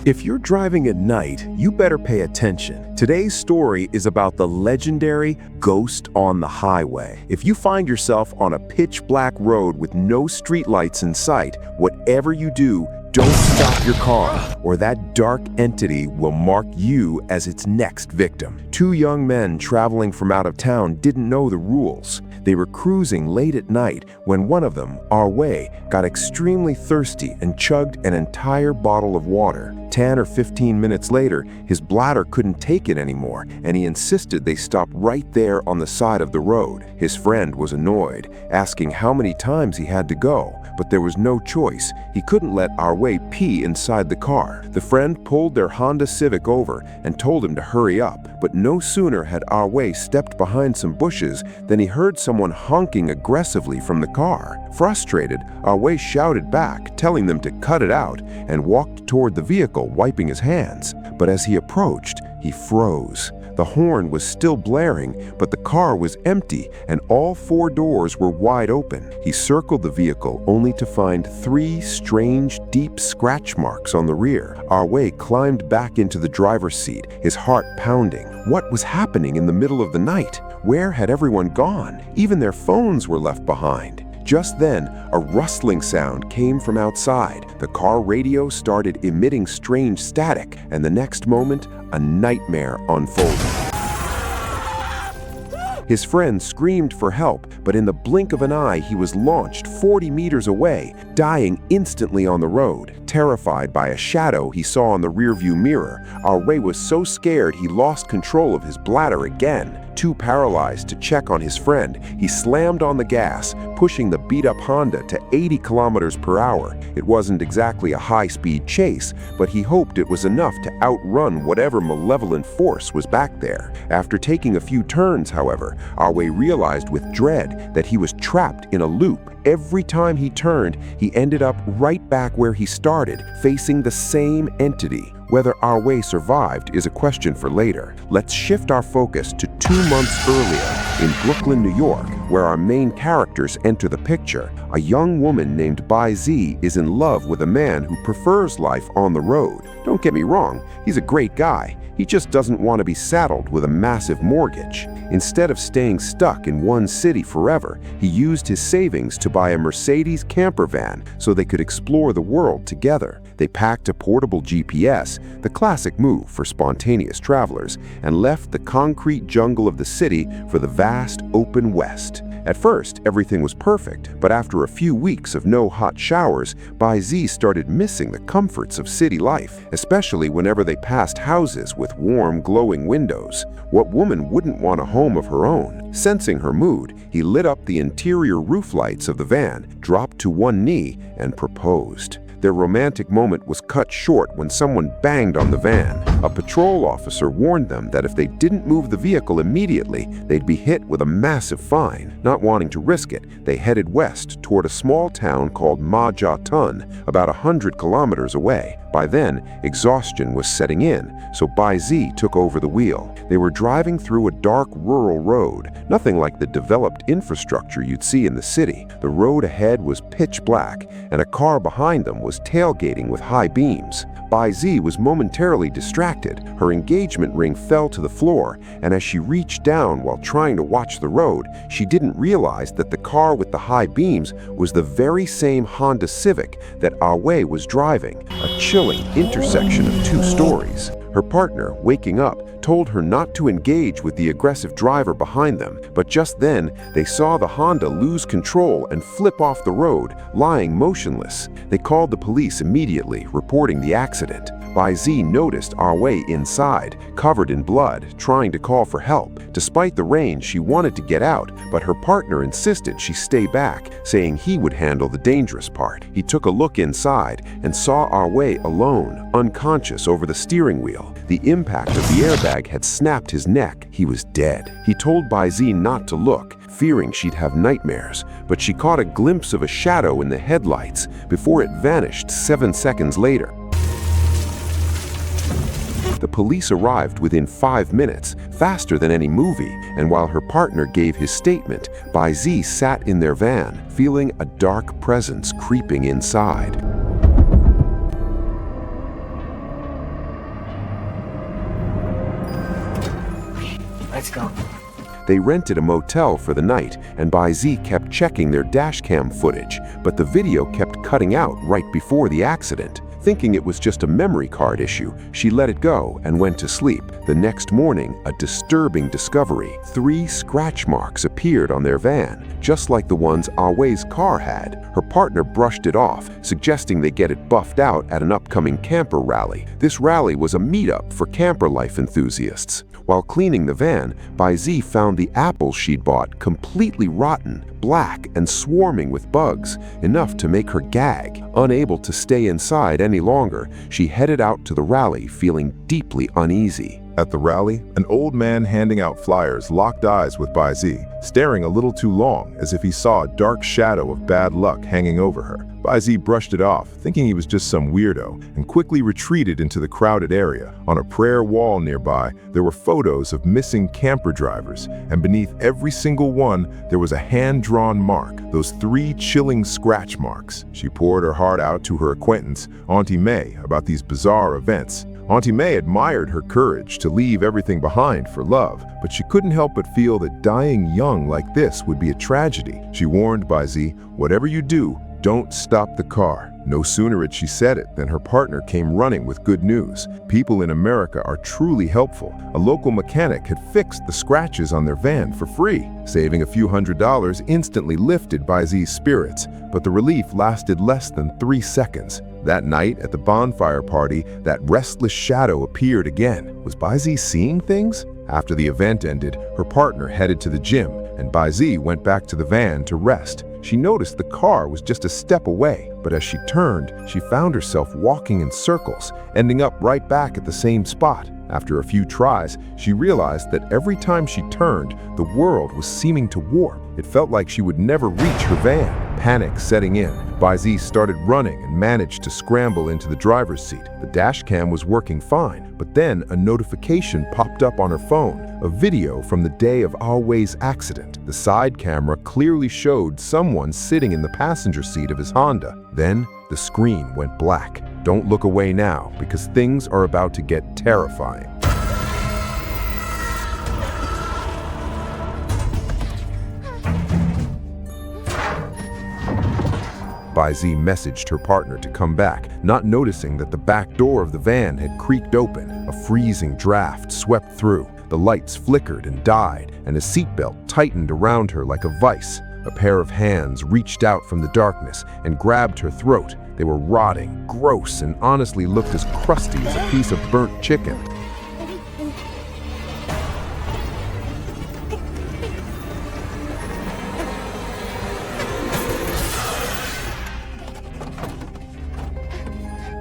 If you're driving at night, you better pay attention. Today's story is about the legendary ghost on the highway. If you find yourself on a pitch-black road with no streetlights in sight, whatever you do, don't stop your car, or that dark entity will mark you as its next victim. Two young men traveling from out of town didn't know the rules. They were cruising late at night when one of them, Arway, got extremely thirsty and chugged an entire bottle of water. 10 or 15 minutes later, his bladder couldn't take it anymore, and he insisted they stop right there on the side of the road. His friend was annoyed, asking how many times he had to go, but there was no choice. He couldn't let Arway pee inside the car. The friend pulled their Honda Civic over and told him to hurry up, but no sooner had Arway stepped behind some bushes than he heard someone honking aggressively from the car. Frustrated, Arway shouted back, telling them to cut it out, and walked toward the vehicle, wiping his hands. But as he approached, he froze. The horn was still blaring, but the car was empty and all four doors were wide open. He circled the vehicle only to find 3 strange, deep scratch marks on the rear. Arway climbed back into the driver's seat, his heart pounding. What was happening in the middle of the night? Where had everyone gone? Even their phones were left behind. Just then, a rustling sound came from outside. The car radio started emitting strange static, and the next moment, a nightmare unfolded. His friend screamed for help, but in the blink of an eye, he was launched 40 meters away, dying instantly on the road. Terrified by a shadow he saw in the rearview mirror, Arway was so scared he lost control of his bladder again. Too paralyzed to check on his friend, he slammed on the gas, pushing the beat-up Honda to 80 kilometers per hour. It wasn't exactly a high-speed chase, but he hoped it was enough to outrun whatever malevolent force was back there. After taking a few turns, however, Arway realized with dread that he was trapped in a loop. Every time he turned, he ended up right back where he started, facing the same entity. Whether Arway survived is a question for later. Let's shift our focus to 2 months earlier in Brooklyn, New York, where our main characters enter the picture. A young woman named Bai Z is in love with a man who prefers life on the road. Don't get me wrong, he's a great guy. He just doesn't want to be saddled with a massive mortgage. Instead of staying stuck in one city forever, he used his savings to buy a Mercedes camper van so they could explore the world together. They packed a portable GPS, the classic move for spontaneous travelers, and left the concrete jungle of the city for the vast open west. At first, everything was perfect, but after a few weeks of no hot showers, Bai Z started missing the comforts of city life, especially whenever they passed houses with warm, glowing windows. What woman wouldn't want a home of her own? Sensing her mood, he lit up the interior roof lights of the van, dropped to one knee, and proposed. Their romantic moment was cut short when someone banged on the van. A patrol officer warned them that if they didn't move the vehicle immediately, they'd be hit with a massive fine. Not wanting to risk it, they headed west toward a small town called Ma Ja Tun, about 100 kilometers away. By then, exhaustion was setting in, so Bai Z took over the wheel. They were driving through a dark rural road, nothing like the developed infrastructure you'd see in the city. The road ahead was pitch black, and a car behind them was tailgating with high beams. Bai Z was momentarily distracted. Her engagement ring fell to the floor, and as she reached down while trying to watch the road, she didn't realize that the car with the high beams was the very same Honda Civic that Arway was driving, a chilling intersection of 2 stories. Her partner, waking up, told her not to engage with the aggressive driver behind them, but just then, they saw the Honda lose control and flip off the road, lying motionless. They called the police immediately, reporting the accident. Bai Z noticed Arway inside, covered in blood, trying to call for help. Despite the rain, she wanted to get out, but her partner insisted she stay back, saying he would handle the dangerous part. He took a look inside and saw Arway alone, unconscious over the steering wheel. The impact of the airbag had snapped his neck. He was dead. He told Bai Z not to look, fearing she'd have nightmares, but she caught a glimpse of a shadow in the headlights before it vanished 7 seconds later. The police arrived within 5 minutes, faster than any movie, and while her partner gave his statement, Bai Z sat in their van, feeling a dark presence creeping inside. go. They rented a motel for the night, and Bai-Zi kept checking their dashcam footage, but the video kept cutting out right before the accident. Thinking it was just a memory card issue, she let it go and went to sleep. The next morning, a disturbing discovery. 3 scratch marks appeared on their van, just like the ones Awei's car had. Her partner brushed it off, suggesting they get it buffed out at an upcoming camper rally. This rally was a meetup for camper life enthusiasts. While cleaning the van, Bai-Zi found the apples she'd bought completely rotten, black, and swarming with bugs, enough to make her gag. Unable to stay inside any longer, she headed out to the rally feeling deeply uneasy. At the rally, an old man handing out flyers locked eyes with Bai-Zi, staring a little too long as if he saw a dark shadow of bad luck hanging over her. Bai-Zi brushed it off, thinking he was just some weirdo, and quickly retreated into the crowded area. On a prayer wall nearby, there were photos of missing camper drivers, and beneath every single one, there was a hand-drawn mark, those 3 chilling scratch marks. She poured her heart out to her acquaintance, Auntie May, about these bizarre events. Auntie May admired her courage to leave everything behind for love, but she couldn't help but feel that dying young like this would be a tragedy. She warned Bai-Zi, "Whatever you do, don't stop the car." No sooner had she said it than her partner came running with good news. People in America are truly helpful. A local mechanic had fixed the scratches on their van for free. Saving a few $100s instantly lifted Bai-Zi's spirits, but the relief lasted less than 3 seconds. That night, at the bonfire party, that restless shadow appeared again. Was Bai-Zi seeing things? After the event ended, her partner headed to the gym, and Bai-Zi went back to the van to rest. She noticed the car was just a step away, but as she turned, she found herself walking in circles, ending up right back at the same spot. After a few tries, she realized that every time she turned, the world was seeming to warp. It felt like she would never reach her van. Panic setting in, Bai-Zi started running and managed to scramble into the driver's seat. The dash cam was working fine, but then a notification popped up on her phone, a video from the day of Awei's accident. The side camera clearly showed someone sitting in the passenger seat of his Honda. Then, the screen went black. Don't look away now, because things are about to get terrifying. Bai-Zi messaged her partner to come back, not noticing that the back door of the van had creaked open. A freezing draft swept through. The lights flickered and died, and a seatbelt tightened around her like a vice. A pair of hands reached out from the darkness and grabbed her throat. They were rotting, gross, and honestly looked as crusty as a piece of burnt chicken.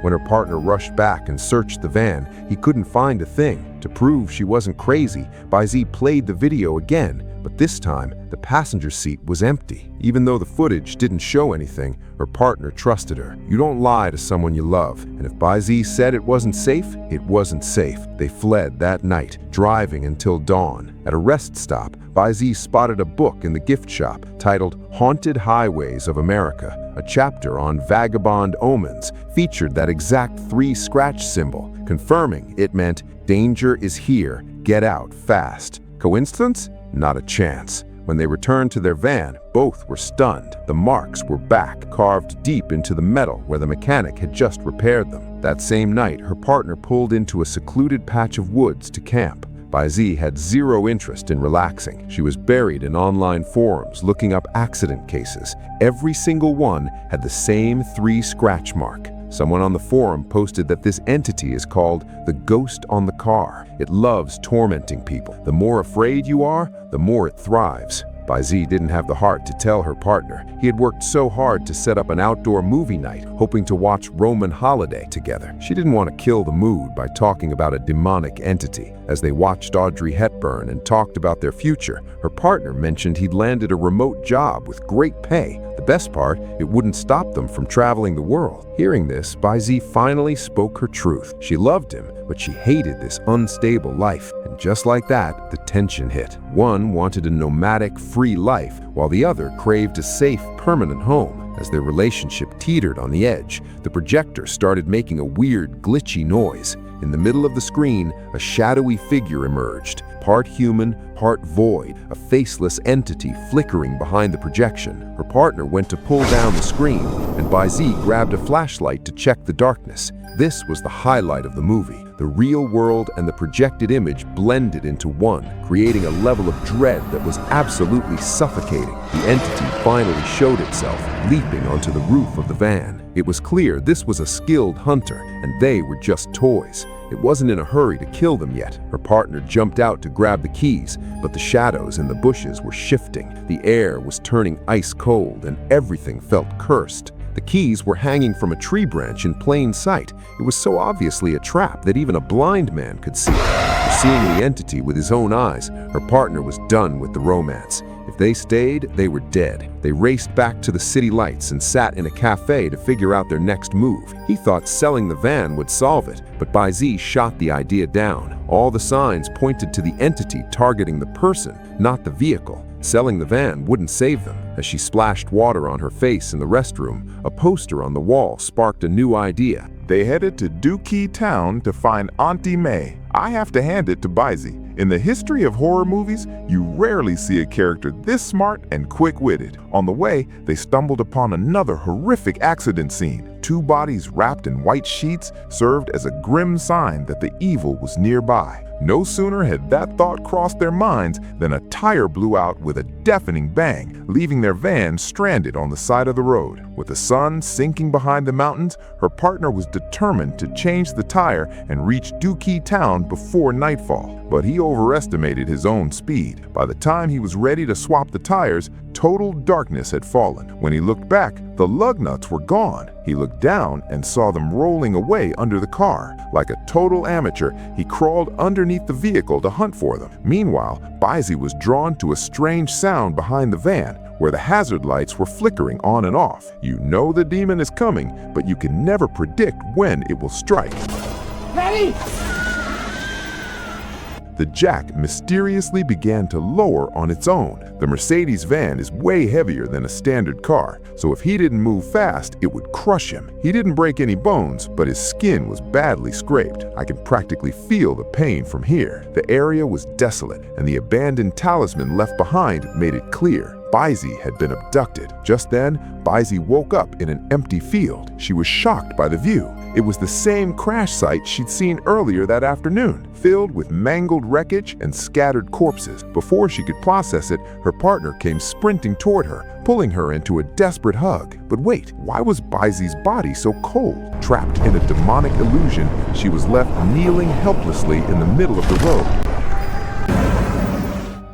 When her partner rushed back and searched the van, he couldn't find a thing. To prove she wasn't crazy, Bai-Zi played the video again, but this time, the passenger seat was empty. Even though the footage didn't show anything, her partner trusted her. You don't lie to someone you love, and if Bai-Zi said it wasn't safe, it wasn't safe. They fled that night, driving until dawn. At a rest stop, Bai-Zi spotted a book in the gift shop titled Haunted Highways of America. A chapter on vagabond omens featured that exact 3 scratch symbol, confirming it meant danger is here, get out fast. Coincidence? Not a chance. When they returned to their van, both were stunned. The marks were back, carved deep into the metal where the mechanic had just repaired them. That same night, her partner pulled into a secluded patch of woods to camp. Bai-Zi had zero interest in relaxing. She was buried in online forums looking up accident cases. Every single one had the same 3 scratch mark. Someone on the forum posted that this entity is called the ghost on the car. It loves tormenting people. The more afraid you are, the more it thrives. Bai-Zi didn't have the heart to tell her partner. He had worked so hard to set up an outdoor movie night, hoping to watch Roman Holiday together. She didn't want to kill the mood by talking about a demonic entity. As they watched Audrey Hepburn and talked about their future, her partner mentioned he'd landed a remote job with great pay. The best part, it wouldn't stop them from traveling the world. Hearing this, Bai-Zi finally spoke her truth. She loved him, but she hated this unstable life. And just like that, the tension hit. One wanted a nomadic, free life, while the other craved a safe, permanent home. As their relationship teetered on the edge, the projector started making a weird, glitchy noise. In the middle of the screen, a shadowy figure emerged, part human, part void, a faceless entity flickering behind the projection. Her partner went to pull down the screen, and Baizi grabbed a flashlight to check the darkness. This was the highlight of the movie. The real world and the projected image blended into one, creating a level of dread that was absolutely suffocating. The entity finally showed itself, leaping onto the roof of the van. It was clear this was a skilled hunter, and they were just toys. It wasn't in a hurry to kill them yet. Her partner jumped out to grab the keys, but the shadows in the bushes were shifting. The air was turning ice cold, and everything felt cursed. The keys were hanging from a tree branch in plain sight. It was so obviously a trap that even a blind man could see it. Seeing the entity with his own eyes, her partner was done with the romance. If they stayed, they were dead. They raced back to the city lights and sat in a cafe to figure out their next move. He thought selling the van would solve it, but Baizi shot the idea down. All the signs pointed to the entity targeting the person, not the vehicle. Selling the van wouldn't save them. As she splashed water on her face in the restroom, a poster on the wall sparked a new idea. They headed to Dookie Town to find Auntie May. I have to hand it to Baizi. In the history of horror movies, you rarely see a character this smart and quick-witted. On the way, they stumbled upon another horrific accident scene. 2 bodies wrapped in white sheets served as a grim sign that the evil was nearby. No sooner had that thought crossed their minds than a tire blew out with a deafening bang, leaving their van stranded on the side of the road. With the sun sinking behind the mountains, her partner was determined to change the tire and reach Dookie Town before nightfall. But he overestimated his own speed. By the time he was ready to swap the tires, total darkness had fallen. When he looked back, the lug nuts were gone. He looked down and saw them rolling away under the car. Like a total amateur, he crawled underneath the vehicle to hunt for them. Meanwhile, Baizi was drawn to a strange sound behind the van, where the hazard lights were flickering on and off. You know the demon is coming, but you can never predict when it will strike. Ready? The jack mysteriously began to lower on its own. The Mercedes van is way heavier than a standard car, so if he didn't move fast, it would crush him. He didn't break any bones, but his skin was badly scraped. I can practically feel the pain from here. The area was desolate, and the abandoned talisman left behind made it clear. Baizi had been abducted. Just then, Baizi woke up in an empty field. She was shocked by the view. It was the same crash site she'd seen earlier that afternoon, filled with mangled wreckage and scattered corpses. Before she could process it, her partner came sprinting toward her, pulling her into a desperate hug. But wait, why was Baizi's body so cold? Trapped in a demonic illusion, she was left kneeling helplessly in the middle of the road.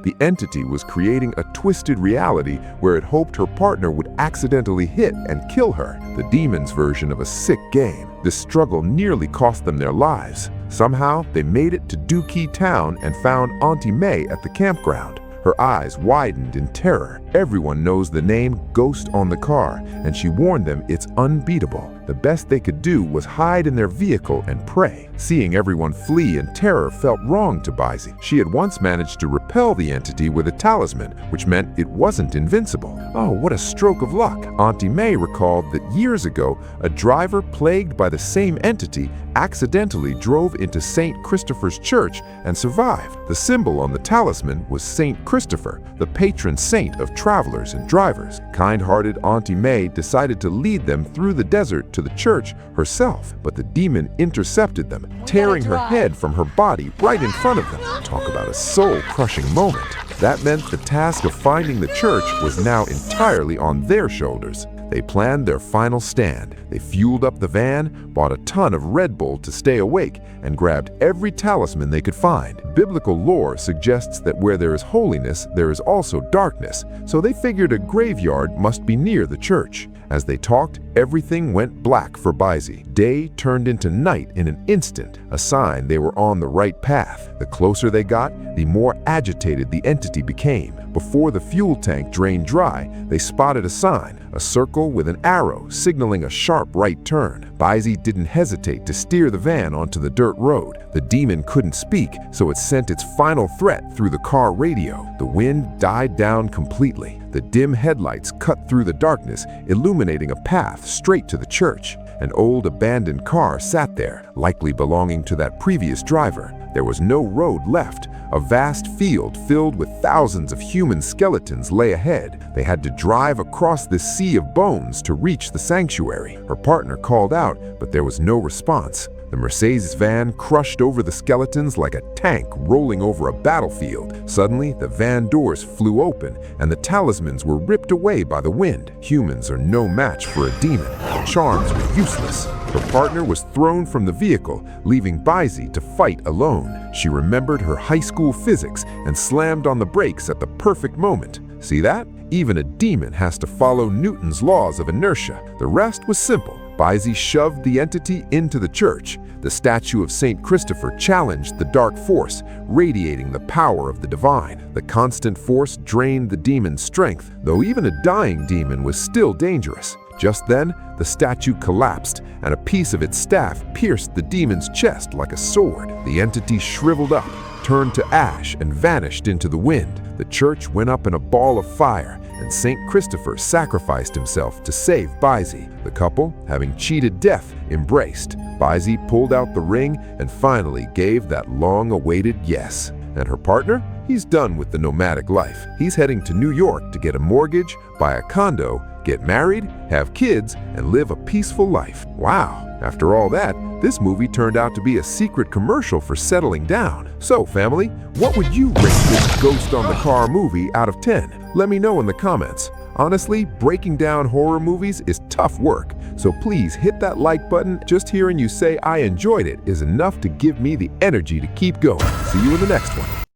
The entity was creating a twisted reality where it hoped her partner would accidentally hit and kill her, the demon's version of a sick game. This struggle nearly cost them their lives. Somehow, they made it to Dookie Town and found Auntie May at the campground. Her eyes widened in terror. Everyone knows the name Ghost on the car, and she warned them it's unbeatable. The best they could do was hide in their vehicle and pray. Seeing everyone flee in terror felt wrong to Baizi. She had once managed to repel the entity with a talisman, which meant it wasn't invincible. Oh, what a stroke of luck! Auntie May recalled that years ago, a driver plagued by the same entity accidentally drove into St. Christopher's Church and survived. The symbol on the talisman was St. Christopher, the patron saint of travelers and drivers. Kind-hearted Auntie May decided to lead them through the desert to the church herself, but the demon intercepted them, tearing her head from her body right in front of them. Talk about a soul-crushing moment. That meant the task of finding the church was now entirely on their shoulders. They planned their final stand. They fueled up the van, bought a ton of Red Bull to stay awake, and grabbed every talisman they could find. Biblical lore suggests that where there is holiness, there is also darkness, so they figured a graveyard must be near the church. As they talked, everything went black for Baizi. Day turned into night in an instant, a sign they were on the right path. The closer they got, the more agitated the entity became. Before the fuel tank drained dry, they spotted a sign, a circle with an arrow signaling a sharp right turn. Baizi didn't hesitate to steer the van onto the dirt road. The demon couldn't speak, so it sent its final threat through the car radio. The wind died down completely. The dim headlights cut through the darkness, illuminating a path straight to the church. An old abandoned car sat there, likely belonging to that previous driver. There was no road left. A vast field filled with thousands of human skeletons lay ahead. They had to drive across this sea of bones to reach the sanctuary. Her partner called out, but there was no response. The Mercedes van crushed over the skeletons like a tank rolling over a battlefield. Suddenly, the van doors flew open, and the talismans were ripped away by the wind. Humans are no match for a demon. Charms were useless. Her partner was thrown from the vehicle, leaving Baisi to fight alone. She remembered her high school physics and slammed on the brakes at the perfect moment. See that? Even a demon has to follow Newton's laws of inertia. The rest was simple. Baisi shoved the entity into the church. The statue of St. Christopher challenged the dark force, radiating the power of the divine. The constant force drained the demon's strength, though even a dying demon was still dangerous. Just then, the statue collapsed, and a piece of its staff pierced the demon's chest like a sword. The entity shriveled up, turned to ash, and vanished into the wind. The church went up in a ball of fire, and St. Christopher sacrificed himself to save Baisi. The couple, having cheated death, embraced. Baisi pulled out the ring and finally gave that long-awaited yes. And her partner? He's done with the nomadic life. He's heading to New York to get a mortgage, buy a condo, get married, have kids, and live a peaceful life. Wow, after all that, this movie turned out to be a secret commercial for settling down. So, family, what would you rate this Ghost on the Car movie out of 10? Let me know in the comments. Honestly, breaking down horror movies is tough work, so please hit that like button. Just hearing you say I enjoyed it is enough to give me the energy to keep going. See you in the next one.